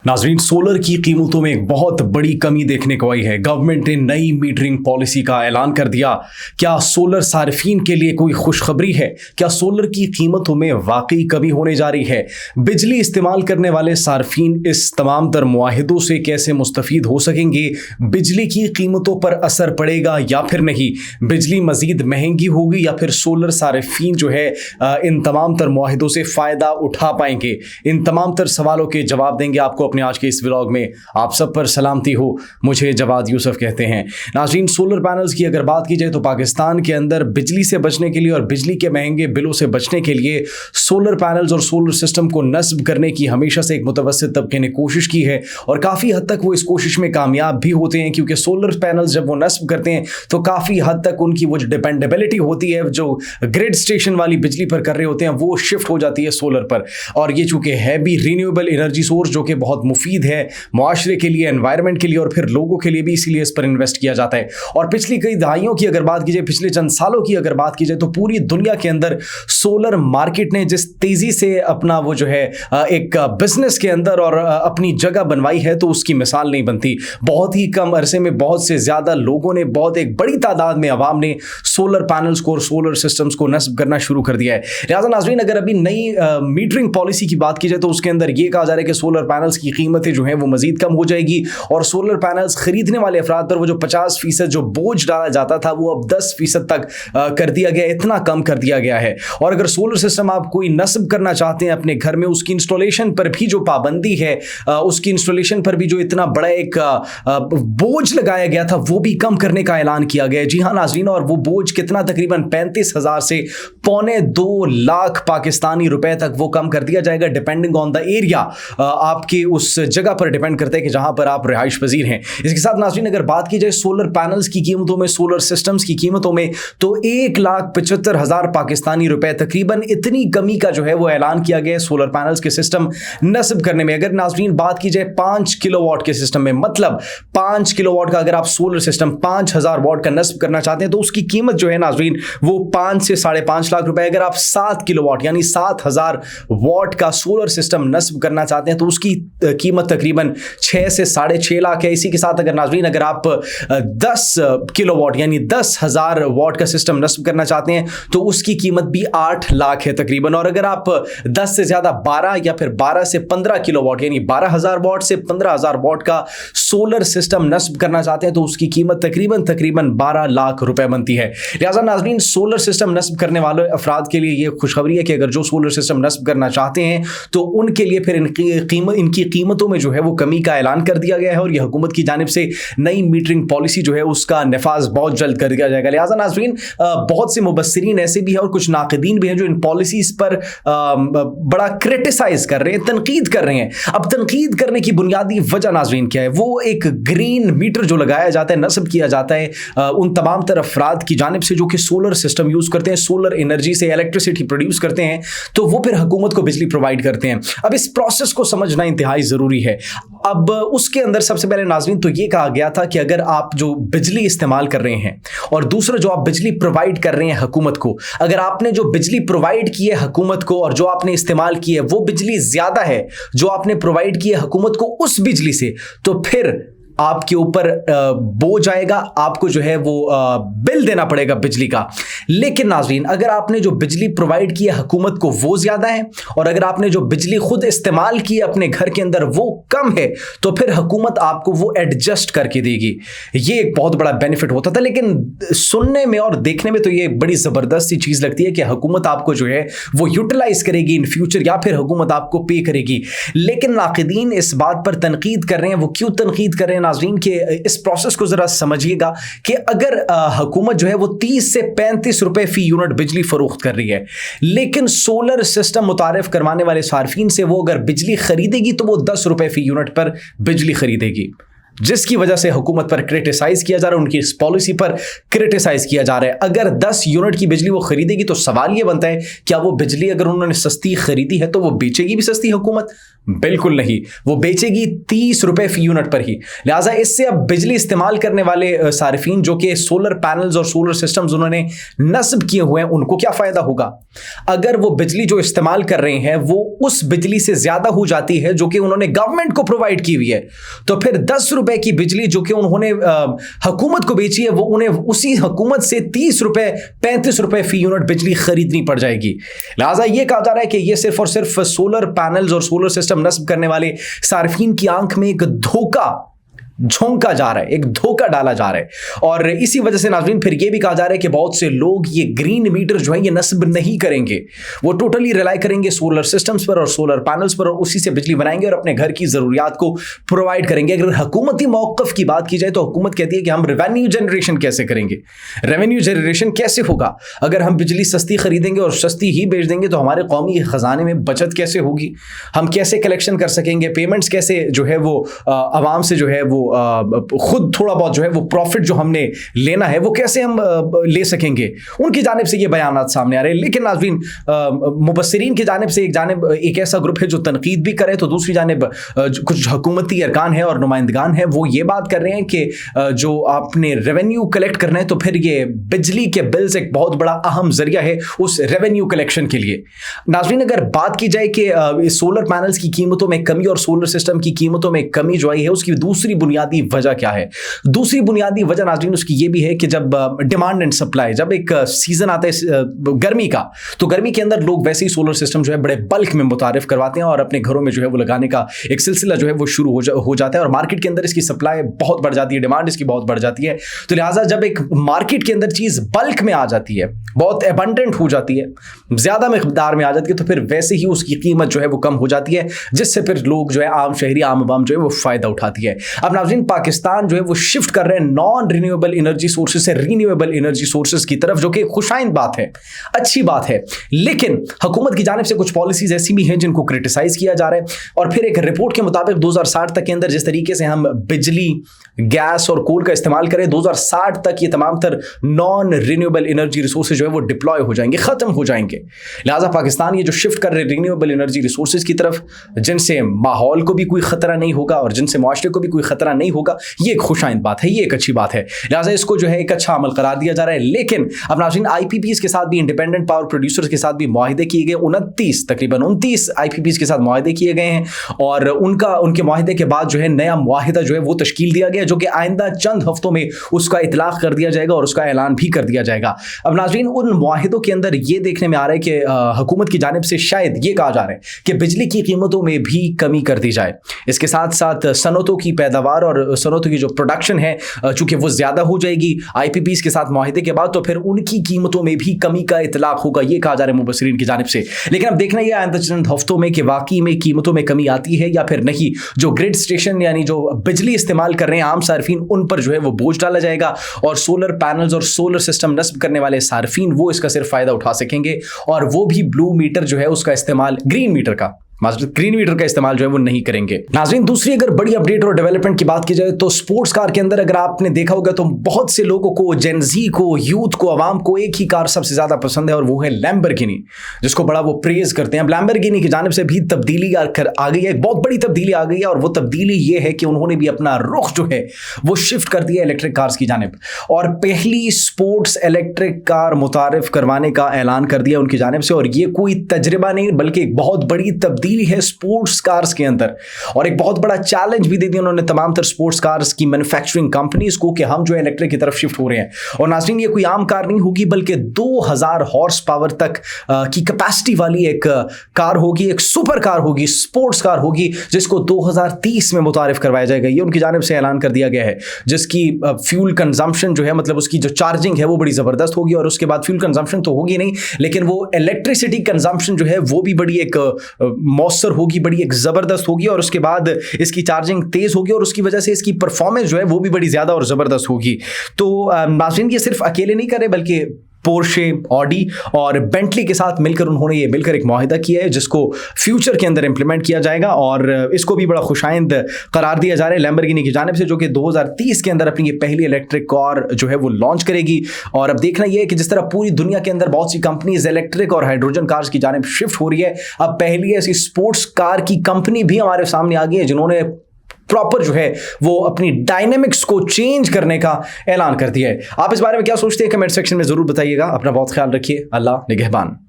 नाज़रीन, सोलर की कीमतों में एक बहुत बड़ी कमी देखने को आई है। गवर्नमेंट ने नई मीटरिंग पॉलिसी का ऐलान कर दिया। क्या सोलर सार्फिन के लिए कोई खुशखबरी है? क्या सोलर की कीमतों में वाकई कमी होने जा रही है? बिजली इस्तेमाल करने वाले सार्फिन इस तमाम तर मुआहिदों से कैसे मुस्तफ़ीद हो सकेंगे? बिजली की कीमतों पर असर पड़ेगा या फिर नहीं? बिजली मज़ीद महंगी होगी या फिर सोलर सार्फिन जो है इन तमाम तर मुआहिदों से फ़ायदा उठा पाएंगे? इन तमाम तर सवालों के जवाब देंगे आपको अपने आज के इस व्लॉग में। आप सब पर सलामती हो, मुझे जवाद यूसुफ कहते हैं। नाज़रीन, सोलर पैनल्स की अगर बात की जाए तो पाकिस्तान के अंदर बिजली से बचने के लिए और बिजली के महंगे बिलों से बचने के लिए सोलर पैनल्स और सोलर सिस्टम को नस्ब करने की हमेशा से एक मुतवस्सित तबके ने कोशिश की है और काफ़ी हद तक वो इस कोशिश में कामयाब भी होते हैं, क्योंकि सोलर पैनल्स जब वो नस्ब करते हैं तो काफ़ी हद तक उनकी वो जो डिपेंडेबिलिटी होती है, जो ग्रिड स्टेशन वाली बिजली पर कर रहे होते हैं, वो शिफ्ट हो जाती है सोलर पर। और ये चूँकि है भी रीन्यूएबल एनर्जी सोर्स जो कि बहुत मुफीद है मुआशरे के लिए, एनवायरनमेंट के लिए और फिर लोगों के लिए भी, इसीलिए इस पर इन्वेस्ट किया जाता है। और पिछली कई दहाइयों की अगर बात की जाए, पिछले चंद सालों की अगर बात की जाए, तो पूरी दुनिया के अंदर सोलर मार्केट ने जिस तेजी से अपना वो जो है एक बिजनेस के अंदर और अपनी जगह बनवाई है, तो उसकी मिसाल नहीं बनती। बहुत ही कम अरसे में बहुत से ज़्यादा लोगों ने, बहुत एक बड़ी तादाद में अवाम ने सोलर पैनल्स को और सोलर सिस्टम्स को नस्ब करना शुरू कर दिया है। लिहाजा नाज़रीन, अगर अभी नई मीटरिंग पॉलिसी की बात की जाए तो उसके अंदर ये कहा जा रहा है कि सोलर पैनल्स की कीमतें जो हैं वो मजीद कम हो जाएगी और सोलर पैनल्स खरीदने वाले अफराद पर वो जो 50% जो बोझ डाला जाता था वो अब 10% तक कर दिया गया, इतना कम कर दिया गया है। और अगर सोलर सिस्टम आप कोई नस्ब करना चाहते हैं अपने घर में, उसकी इंस्टॉलेशन पर भी जो पाबंदी है, उसकी इंस्टॉलेशन पर भी जो इतना बड़ा एक बोझ लगाया गया था, वो भी कम करने का ऐलान किया गया है। जी हाँ नाज़रीन, और वो बोझ कितना, तकरीबन 35,000 से 2.25 लाख पाकिस्तानी रुपए तक वो कम कर दिया जाएगा, डिपेंडिंग ऑन द एरिया। आपकी उस जगह पर डिपेंड करता है कि जहां पर आप रिहाइश पजीर हैं। इसके साथ नाज़रीन, अगर बात की जाए सोलर पैनल्स की कीमतों में, सोलर सिस्टम्स की कीमतों में, तो 1,75,000 पाकिस्तानी रुपए, तकरीबन इतनी कमी का जो है वो ऐलान किया गया है सोलर पैनल्स के सिस्टम नस्ब करने में। अगर नाज़रीन बात की जाए 5 किलोवाट के सिस्टम में, मतलब 5 किलोवाट का अगर आप सोलर सिस्टम 5,000 वाट का नस्ब करना चाहते हैं तो उसकी कीमत जो है नाज़रीन वो 5 से 5.5 लाख रुपए। अगर आप 7 किलोवाट यानी 7,000 वाट का सोलर सिस्टम नस्ब करना चाहते हैं तो उसकी कीमत तकरीबन 6 से 6.5 लाख है। इसी के साथ अगर नाज़रीन अगर आप 10 किलोवाट यानी 10,000 वाट का सिस्टम नस्ब करना चाहते हैं तो उसकी कीमत भी 8 लाख है तकरीबन। और अगर आप 10 से ज़्यादा 12 या फिर 12 से 15 किलोवाट यानी 12,000 वाट से 15,000 वाट का सोलर सिस्टम नस्ब करना चाहते हैं तो उसकी कीमत तकरीबन 12 लाख रुपए बनती है। लिहाजा नाज़रीन, सोलर सिस्टम नस्ब करने वाले अफराद के लिए ये खुशखबरी है कि अगर जो सोलर सिस्टम नस्ब करना चाहते हैं तो उनके लिए फिर इनकी कीमतों में जो है वो कमी का ऐलान कर दिया गया है और ये हुकूमत की जानिब से नई मीटरिंग पॉलिसी जो है उसका नफाज बहुत जल्द कर दिया जाएगा। लिहाजा नाज़रीन, बहुत से मुबस्सिरीन ऐसे भी हैं और कुछ नाक़िदीन भी हैं जो इन पॉलिसीज़ पर बड़ा क्रिटिसाइज कर रहे हैं, तनकीद कर रहे हैं। अब तनकीद करने की बुनियादी वजह नाज़रीन क्या है? वो एक ग्रीन मीटर जो लगाया जाता है, नस्ब किया जाता है उन तमाम तरह अफराद की जानिब से जो कि सोलर सिस्टम यूज़ करते हैं, सोलर एनर्जी से इलेक्ट्रिसिटी प्रोड्यूस करते हैं, तो वो फिर हुकूमत को बिजली प्रोवाइड करते हैं। अब इस प्रोसेस को समझना इंतहाई ज़रूरी है। अब उसके अंदर सबसे पहले नाज़रीन तो ये कहा गया था कि अगर आप जो बिजली इस्तेमाल कर रहे हैं और दूसरा जो आप बिजली प्रोवाइड कर रहे हैं हुकूमत को, अगर आपने जो बिजली प्रोवाइड की है हुकूमत को और जो आपने इस्तेमाल की है वो बिजली ज़्यादा है जो आपने प्रोवाइड की है हुकूमत को उस बिजली से, तो फिर आपके ऊपर बोझ आएगा, आपको जो है वो बिल देना पड़ेगा बिजली का। लेकिन नाज़रीन, अगर आपने जो बिजली प्रोवाइड की है हुकूमत को वो ज़्यादा है और अगर आपने जो बिजली खुद इस्तेमाल की है अपने घर के अंदर वो कम है, तो फिर हुकूमत आपको वो एडजस्ट करके देगी। ये एक बहुत बड़ा बेनिफिट होता था, लेकिन सुनने में और देखने में तो ये बड़ी ज़बरदस्त सी चीज़ लगती है कि हुकूमत आपको जो है वो यूटिलाइज़ करेगी इन फ्यूचर या फिर हुकूमत आपको पे करेगी। लेकिन नाक़िदीन इस बात पर तनकीद कर रहे हैं। वो क्यों तनकीद कर रहे हैं नाज़रीन के इस प्रोसेस को जरा समझिएगा कि अगर हुकूमत जो है वो 30 से 35 रुपए फी यूनिट बिजली फरोख्त कर रही है, लेकिन सोलर सिस्टम मुतारिफ करवाने वाले सार्फिन से वो अगर बिजली खरीदेगी तो वो 10 रुपए फी यूनिट पर बिजली खरीदेगी, जिसकी वजह से हुकूमत पर क्रिटिसाइज किया जा रहा है, उनकी इस पॉलिसी पर क्रिटिसाइज किया जा रहा है। अगर 10 यूनिट की बिजली वो खरीदेगी तो सवाल ये बनता है क्या वो बिजली अगर उन्होंने सस्ती खरीदी है तो वो बेचेगी भी सस्ती हुकूमत? बिल्कुल नहीं, वो बेचेगी 30 रुपए फी यूनिट पर ही। लिहाजा इससे अब बिजली इस्तेमाल करने वाले सारिफीन जो कि सोलर पैनल्स और सोलर सिस्टम्स उन्होंने नस्ब किए हुए हैं, उनको क्या फायदा होगा? अगर वो बिजली जो इस्तेमाल कर रहे हैं वो उस बिजली से ज्यादा हो जाती है जो कि उन्होंने गवर्नमेंट को प्रोवाइड की हुई है, तो फिर 10 रुपए की बिजली जो कि उन्होंने हुकूमत को बेची है, वो उन्हें उसी हुकूमत से 30 रुपए 35 रुपए फी यूनिट बिजली खरीदनी पड़ जाएगी। लिहाजा ये कहा जा रहा है कि ये सिर्फ और सिर्फ सोलर पैनल्स और सोलर सिस्टम नस्ब करने वाले सार्फिन की आंख में एक धोखा झोंका जा रहा है, एक धोखा डाला जा रहा है। और इसी वजह से नाज़रीन फिर ये भी कहा जा रहा है कि बहुत से लोग ये ग्रीन मीटर जो है ये नस्ब नहीं करेंगे, वो टोटली रिलाई करेंगे सोलर सिस्टम्स पर और सोलर पैनल्स पर, और उसी से बिजली बनाएंगे और अपने घर की ज़रूरियात को प्रोवाइड करेंगे। अगर हुकूमती मौक़िफ़ की बात की जाए तो हुकूमत कहती है कि हम रेवेन्यू जनरेशन कैसे करेंगे? रेवेन्यू जनरेशन कैसे होगा? अगर हम बिजली सस्ती खरीदेंगे और सस्ती ही बेच देंगे तो हमारे कौमी ख़जाने में बचत कैसे होगी? हम कैसे कलेक्शन कर सकेंगे? पेमेंट्स कैसे जो है वो आवाम से जो है वो खुद थोड़ा बहुत जो है वो प्रॉफिट जो हमने लेना है वो कैसे हम ले सकेंगे? उनकी जानिब से ये बयानात सामने आ रहे हैं। लेकिन नाज़रीन मुबस्सिरीन की जानिब से एक ऐसा ग्रुप है जो तनकीद भी करे, तो दूसरी जानिब कुछ हुकूमती अरकान है और नुमाइंदगान है, वो ये बात कर रहे हैं कि जो आपने रेवेन्यू कलेक्ट करना है तो फिर ये बिजली के बिल्स एक बहुत बड़ा अहम जरिया है उस रेवेन्यू कलेक्शन के लिए। नाज़रीन अगर बात की जाए कि सोलर पैनल्स की कीमतों में कमी और सोलर सिस्टम की कीमतों में कमी जो आई है उसकी दूसरी बुनियादी वजह क्या है? दूसरी बुनियादी वजह नाज़रीन उसकी ये भी है कि जब डिमांड एंड सप्लाई, जब एक सीजन आता है गर्मी का, तो गर्मी के अंदर लोग वैसे ही सोलर सिस्टम जो है बड़े बल्क में मुतारिफ करवाते हैं और अपने घरों में जो है वो लगाने का एक सिलसिला जो है वो शुरू हो जाता है और मार्केट के अंदर इसकी सप्लाई बहुत बढ़ जाती है, डिमांड इसकी बहुत बढ़ जाती है। तो लिहाजा जब एक मार्केट के अंदर चीज़ बल्क में आ जाती है, बहुत एबंडेंट हो जाती है, ज़्यादा मिकदार में आ जाती है, तो फिर वैसे ही उसकी कीमत जो है वो कम हो जाती है, जिससे फिर लोग जो है आम शहरी आम आवाम जो है वो फ़ायदा उठाती है। अब नाज़रीन पाकिस्तान जो है वो शिफ्ट कर रहे हैं नॉन रिन्यूएबल एनर्जी सोर्सेज से रिन्यूएबल एनर्जी सोर्सेज की तरफ, जो कि खुशाइंद बात है, अच्छी बात है। लेकिन हुकूमत की जानिब से कुछ पॉलिसीज ऐसी भी हैं जिनको क्रिटिसाइज किया जा रहा है। और फिर एक रिपोर्ट के मुताबिक 2060 तक के अंदर जिस तरीके से हम बिजली, गैस और कोल का इस्तेमाल करें, 2060 तक ये तमाम तर नॉन रिन्यूएबल एनर्जी रिसोर्सेज जो है वो डिप्लॉय हो जाएंगे, खत्म हो जाएंगे। लिहाजा पाकिस्तान ये जो शिफ्ट कर रहे हैं रिन्यूएबल एनर्जी रिसोर्सेज की तरफ, जिनसे माहौल को भी कोई खतरा नहीं होगा और जिनसे मुआशरे को भी कोई खतरा नहीं होगा, ये एक खुशाइंद बात है, ये एक अच्छी बात है। लिहाजा इसको जो है एक अच्छा अमल करार दिया जा रहा है। लेकिन अब नाज़रीन IPPs के साथ भी, इंडिपेंडेंट पावर प्रोड्यूसर्स के साथ भी मुआहिदे किए गए, तकरीबन 29 IPPs के साथ मुआहिदे किए गए हैं और उनके मुआहिदे के बाद जो है नया मुआहिदा जो है वो तश्कील दिया गया, जो कि आइंदा चंद हफ्तों में उसका इतलाक कर दिया जाएगा और उसका ऐलान भी कर दिया जाएगा। अब नाज़रीन उन मुआहिदों के अंदर ये देखने में आ रहा है कि हुकूमत की जानिब से शायद ये कहा जा रहा है कि बिजली की कीमतों में भी कमी कर दी जाए। इसके साथ साथ सनतों की पैदावार और सनतों की जो प्रोडक्शन है चूंकि वो ज़्यादा हो जाएगी IPPs के साथ मुआहिदे के बाद, तो फिर उनकी कीमतों में भी कमी का इतलाक होगा, ये कहा जा रहा है मुबस्सिरीन की जानिब से। लेकिन अब देखना ये आइंदा चंद हफ्तों में कि वाकई में कीमतों में कमी आती है या फिर नहीं। जो ग्रिड स्टेशन यानी जो बिजली इस्तेमाल कर रहे हैं आम सार्फिन, उन पर जो है वो बोझ डाला जाएगा और सोलर पैनल्स और सोलर सिस्टम नस्ब करने वाले सार्फिन वो इसका सिर्फ फ़ायदा उठा सकेंगे और वो भी ब्लू मीटर जो है उसका इस्तेमाल, ग्रीन मीटर का इस्तेमाल जो है वो नहीं करेंगे। नाज़रीन दूसरी अगर बड़ी अपडेट और डेवलपमेंट की बात की जाए तो स्पोर्ट्स कार के अंदर अगर आपने देखा होगा तो बहुत से लोगों को, जेनजी को, यूथ को, आवाम को एक ही कार सबसे ज़्यादा पसंद है और वो है लैम्बोर्गिनी, जिसको बड़ा वो प्रेज करते हैं। अब लैम्बोर्गिनी की जानिब से भी तब्दीली आ गई है, एक बहुत बड़ी तब्दीली आ गई है और वो तब्दीली ये है कि उन्होंने भी अपना रुख जो है वो शिफ्ट कर दिया इलेक्ट्रिक कार्स की जानिब और पहली स्पोर्ट्स इलेक्ट्रिक कार मुतारिफ करवाने का ऐलान कर दिया उनकी जानिब से। और ये कोई तजर्बा नहीं बल्कि एक बहुत बड़ी तब्दीली है स्पोर्ट्स कार्स के अंदर और एक बहुत बड़ा चैलेंज भी दे दिया उन्होंने तमाम तर स्पोर्ट्स कार्स की मैन्युफैक्चरिंग कंपनीज को कि हम जो है इलेक्ट्रिक की तरफ शिफ्ट हो रहे हैं। और नाज़रीन ये कोई आम कार नहीं होगी बल्कि 2000 हॉर्स पावर तक की कैपेसिटी वाली एक कार होगी, एक सुपर कार होगी, स्पोर्ट्स कार होगी, जिसको 2030 में मुतारिफ करवाया जाएगा। ये उनकी जानिब से ऐलान कर दिया गया है, जिसकी फ्यूल कंजम्पशन जो है, मतलब उसकी जो चार्जिंग है वो बड़ी ज़बरदस्त होगी और उसके बाद फ्यूल कंजम्पशन तो होगी नहीं लेकिन वो इलेक्ट्रिसिटी कंजम्पशन जो है वो भी बड़ी एक मौसर होगी, बड़ी एक ज़बरदस्त होगी और उसके बाद इसकी चार्जिंग तेज़ होगी और उसकी वजह से इसकी परफॉर्मेंस जो है वो भी बड़ी ज़्यादा और ज़बरदस्त होगी। तो नाज़रीन ये सिर्फ अकेले नहीं कर रहे बल्कि पोर्शे, ऑडी और बेंटली के साथ मिलकर उन्होंने ये मिलकर एक मुआहिदा किया है जिसको फ्यूचर के अंदर इंप्लीमेंट किया जाएगा और इसको भी बड़ा खुशाइंद करार दिया जा रहा है लैम्बोर्गिनी की जानिब से, जो कि 2030 के अंदर अपनी ये पहली इलेक्ट्रिक कार जो है वो लॉन्च करेगी। और अब देखना ये है कि जिस तरह पूरी दुनिया के अंदर बहुत सी कंपनीज इलेक्ट्रिक और हाइड्रोजन कार्स की जानिब शिफ्ट हो रही है, अब पहली ऐसी स्पोर्ट्स कार की कंपनी भी हमारे सामने आ गई है जिन्होंने प्रॉपर जो है वो अपनी डायनेमिक्स को चेंज करने का ऐलान कर दिया है। आप इस बारे में क्या सोचते हैं कमेंट सेक्शन में जरूर बताइएगा। अपना बहुत ख्याल रखिए। अल्लाह निगहबान।